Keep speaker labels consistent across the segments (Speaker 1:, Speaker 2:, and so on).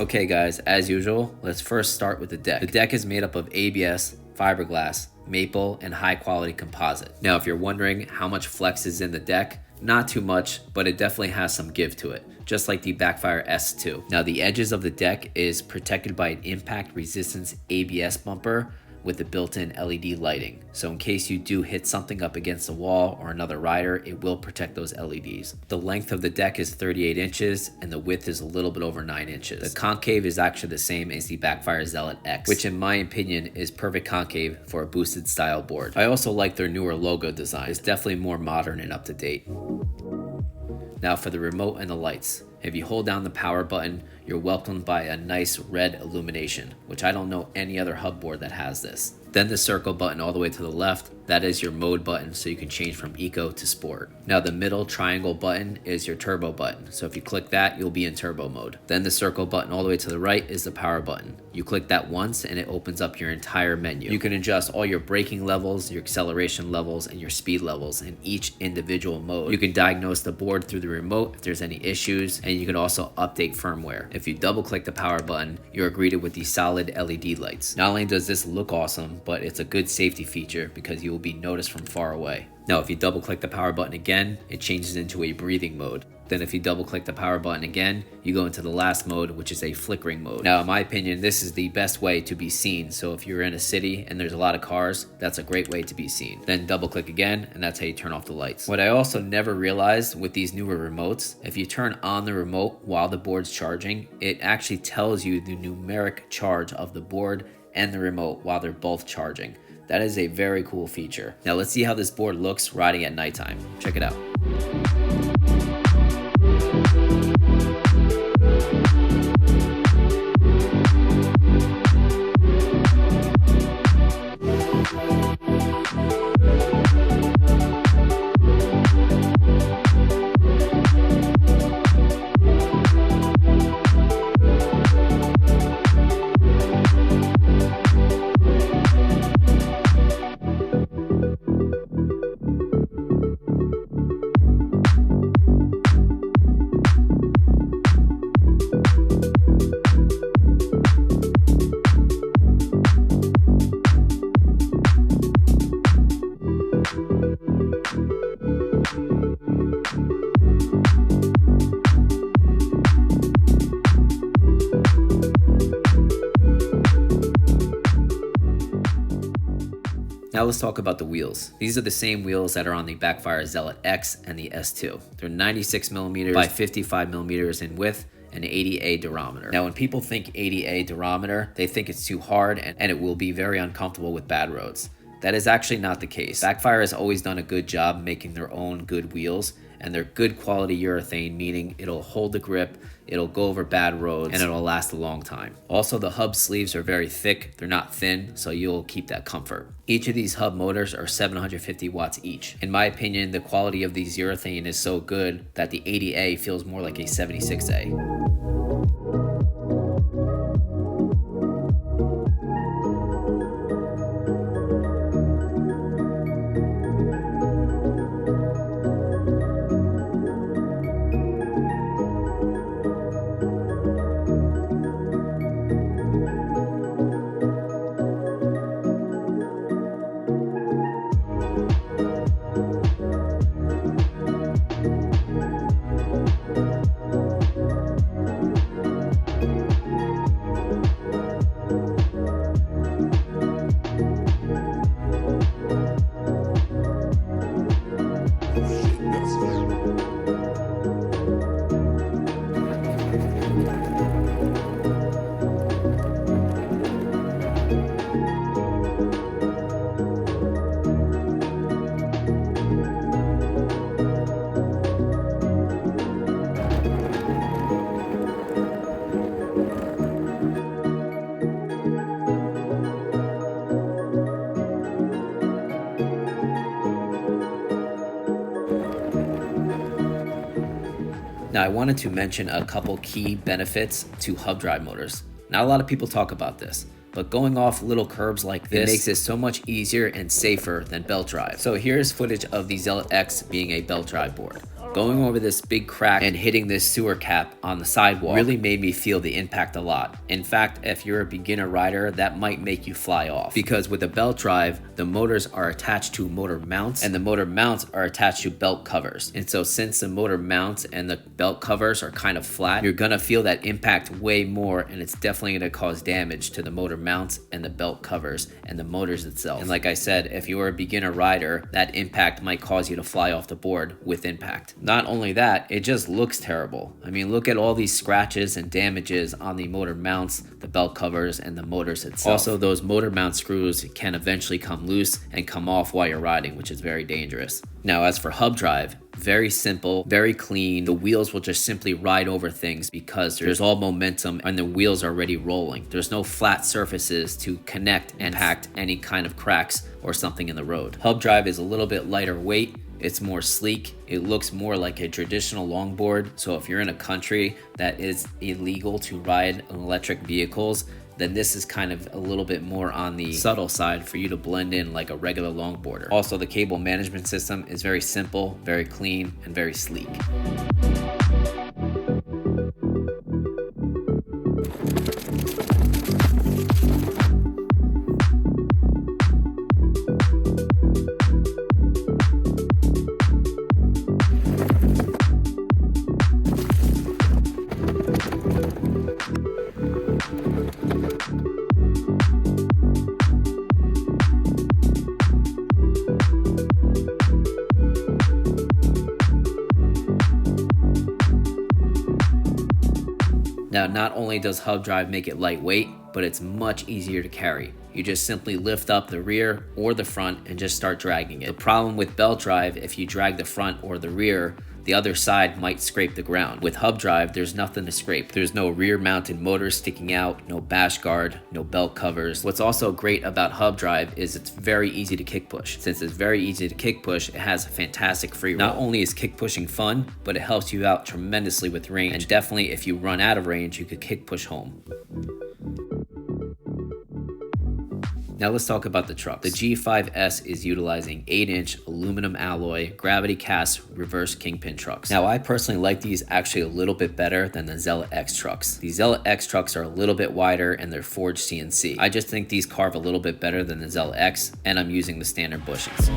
Speaker 1: Okay guys, as usual, let's first start with the deck. The deck is made up of ABS, fiberglass, maple, and high quality composite. Now if you're wondering how much flex is in the deck, not too much, but it definitely has some give to it, just like the BACKFIRE S2. Now the edges of the deck is protected by an impact resistance ABS bumper with the built-in LED lighting. So in case you do hit something up against a wall or another rider, it will protect those LEDs. The length of the deck is 38 inches and the width is a little bit over 9 inches. The concave is actually the same as the BACKFIRE Zealot X, which in my opinion is perfect concave for a boosted style board. I also like their newer logo design. It's definitely more modern and up to date. Now for the remote and the lights. If you hold down the power button, you're welcomed by a nice red illumination, which I don't know any other hub board that has this. Then the circle button all the way to the left, that is your mode button, so you can change from eco to sport. Now the middle triangle button is your turbo button, so if you click that, you'll be in turbo mode. Then the circle button all the way to the right is the power button. You click that once and it opens up your entire menu. You can adjust all your braking levels, your acceleration levels, and your speed levels in each individual mode. You can diagnose the board through the remote if there's any issues, and you can also update firmware. If you double click the power button, you are greeted with these solid LED lights. Not only does this look awesome, but it's a good safety feature because you will be noticed from far away. Now if you double click the power button again, it changes into a breathing mode. Then if you double click the power button again, you go into the last mode, which is a flickering mode. Now in my opinion, this is the best way to be seen. So if you're in a city and there's a lot of cars, that's a great way to be seen. Then double click again, and that's how you turn off the lights. What I also never realized with these newer remotes, if you turn on the remote while the board's charging, it actually tells you the numeric charge of the board and the remote while they're both charging. That is a very cool feature. Now let's see how this board looks riding at nighttime. Check it out. Now let's talk about the wheels. These are the same wheels that are on the BACKFIRE Zealot X and the S2. They're 96mm by 55mm in width and 80A durometer. Now when people think 80A durometer, they think it's too hard and it will be very uncomfortable with bad roads. That is actually not the case. BACKFIRE has always done a good job making their own good wheels, and they're good quality urethane, meaning it'll hold the grip, it'll go over bad roads, and it'll last a long time. Also, the hub sleeves are very thick, they're not thin, so you'll keep that comfort. Each of these hub motors are 750 watts each. In my opinion, the quality of these urethane is so good that the 80A feels more like a 76A. Now I wanted to mention a couple key benefits to hub drive motors. Not a lot of people talk about this, but going off little curbs like this makes it so much easier and safer than belt drive. So here's footage of the Zealot X being a belt drive board. Going over this big crack and hitting this sewer cap on the sidewalk really made me feel the impact a lot. In fact, if you're a beginner rider, that might make you fly off, because with a belt drive, the motors are attached to motor mounts and the motor mounts are attached to belt covers. And so since the motor mounts and the belt covers are kind of flat, you're gonna feel that impact way more, and it's definitely gonna cause damage to the motor mounts and the belt covers and the motors itself. And like I said, if you're a beginner rider, that impact might cause you to fly off the board with impact. Not only that, it just looks terrible. I mean, look at all these scratches and damages on the motor mounts, the belt covers, and the motors itself. Also, those motor mount screws can eventually come loose and come off while you're riding, which is very dangerous. Now, as for hub drive, very simple, very clean. The wheels will just simply ride over things because there's all momentum and the wheels are already rolling. There's no flat surfaces to connect and impact any kind of cracks or something in the road. Hub drive is a little bit lighter weight. It's more sleek. It looks more like a traditional longboard. So if you're in a country that is illegal to ride electric vehicles, then this is kind of a little bit more on the subtle side for you to blend in like a regular longboarder. Also, the cable management system is very simple, very clean, and very sleek. Now, not only does hub drive make it lightweight, but it's much easier to carry. You just simply lift up the rear or the front and just start dragging it. The problem with belt drive, if you drag the front or the rear, the other side might scrape the ground. With hub drive, there's nothing to scrape. There's no rear mounted motors sticking out, no bash guard, no belt covers. What's also great about hub drive is it's very easy to kick push. Since it's very easy to kick push, it has a fantastic free roll. Not only is kick pushing fun, but it helps you out tremendously with range. And definitely if you run out of range, you could kick push home. Now let's talk about the trucks. The G5S is utilizing 8-inch aluminum alloy gravity cast reverse kingpin trucks. Now I personally like these actually a little bit better than the Zella X trucks. The Zella X trucks are a little bit wider and they're forged CNC. I just think these carve a little bit better than the Zella X, and I'm using the standard bushings.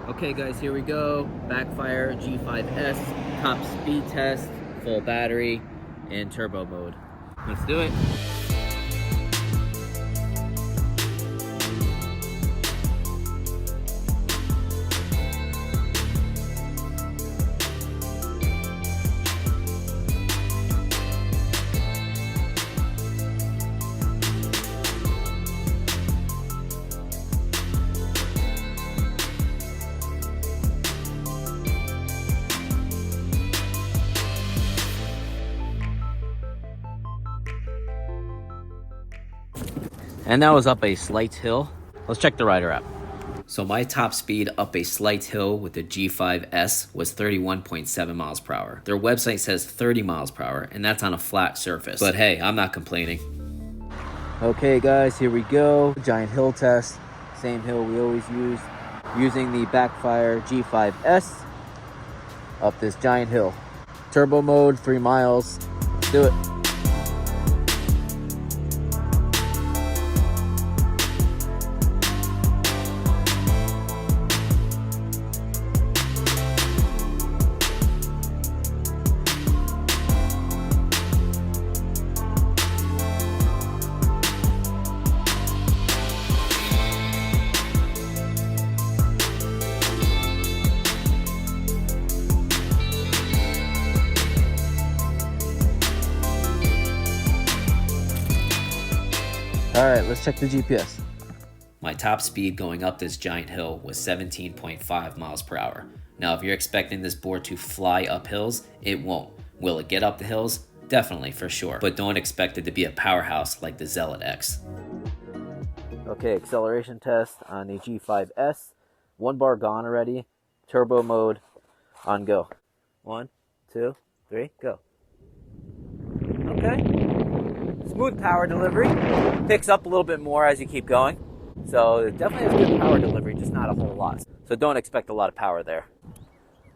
Speaker 1: Okay guys, here we go. BACKFIRE G5S, top speed test, full battery, and turbo mode. Let's do it. And that was up a slight hill. Let's check the rider app. So my top speed up a slight hill with the G5S was 31.7 miles per hour. Their website says 30 miles per hour, and that's on a flat surface. But hey, I'm not complaining. Okay guys, here we go. Giant hill test. Same hill we always use. Using the BACKFIRE G5S up this giant hill. Turbo mode, 3 miles. Let's do it.
Speaker 2: All right, let's check the GPS.
Speaker 1: My top speed going up this giant hill was 17.5 miles per hour. Now, if you're expecting this board to fly up hills, it won't. Will it get up the hills? Definitely, for sure. But don't expect it to be a powerhouse like the Zealot X.
Speaker 2: Okay, acceleration test on the G5S. 1 bar gone already. Turbo mode on go. 1, 2, 3, go. Okay. Smooth power delivery. Picks up a little bit more as you keep going. So it definitely has good power delivery, just not a whole lot. So don't expect a lot of power there.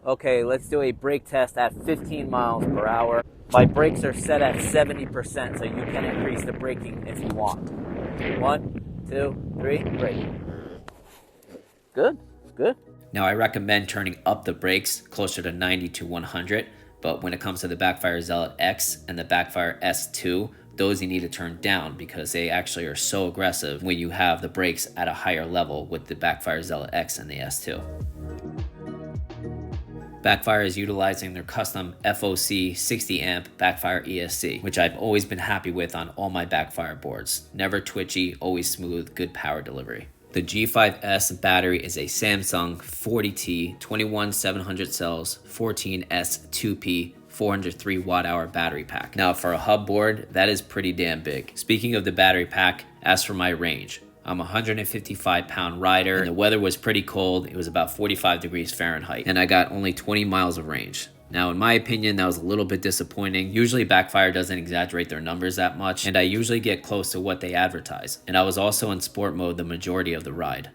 Speaker 2: Okay, let's do a brake test at 15 miles per hour. My brakes are set at 70%, so you can increase the braking if you want. 1, 2, 3, brake. Good, good.
Speaker 1: Now, I recommend turning up the brakes closer to 90 to 100, but when it comes to the BACKFIRE Zealot X and the BACKFIRE S2, those you need to turn down because they actually are so aggressive when you have the brakes at a higher level with the BACKFIRE Zealot X and the S2. BACKFIRE is utilizing their custom FOC 60 amp BACKFIRE ESC, which I've always been happy with on all my BACKFIRE boards. Never twitchy, always smooth, good power delivery. The G5S battery is a Samsung 40T 21700 cells 14S 2P 403 watt-hour battery pack. Now, for a hub board, that is pretty damn big. Speaking of the battery pack, as for my range, I'm a 155-pound rider, and the weather was pretty cold. It was about 45 degrees Fahrenheit, and I got only 20 miles of range. Now, in my opinion, that was a little bit disappointing. Usually, BACKFIRE doesn't exaggerate their numbers that much, and I usually get close to what they advertise. And I was also in sport mode the majority of the ride.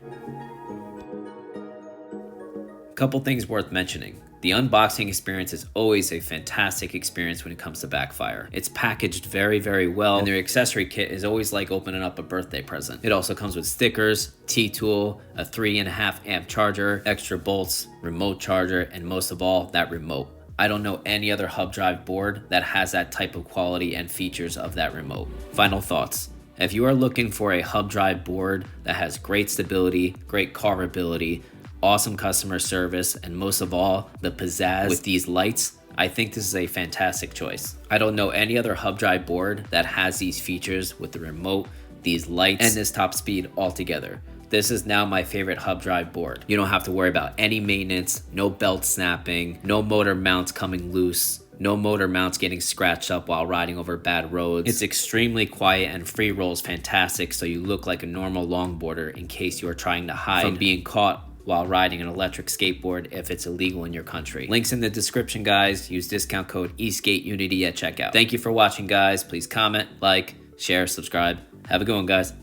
Speaker 1: Couple things worth mentioning. The unboxing experience is always a fantastic experience when it comes to BACKFIRE. It's packaged very, very well, and their accessory kit is always like opening up a birthday present. It also comes with stickers, T-tool, a 3.5 amp charger, extra bolts, remote charger, and most of all, that remote. I don't know any other hub drive board that has that type of quality and features of that remote. Final thoughts. If you are looking for a hub drive board that has great stability, great carvability, awesome customer service, and most of all, the pizzazz with these lights, I think this is a fantastic choice. I don't know any other hub drive board that has these features with the remote, these lights, and this top speed altogether. This is now my favorite hub drive board. You don't have to worry about any maintenance, no belt snapping, no motor mounts coming loose, no motor mounts getting scratched up while riding over bad roads. It's extremely quiet and free rolls fantastic, so you look like a normal longboarder in case you are trying to hide from being caught while riding an electric skateboard if it's illegal in your country. Links in the description, guys. Use discount code eSkateUnity at checkout. Thank you for watching, guys. Please comment, like, share, subscribe. Have a good one, guys.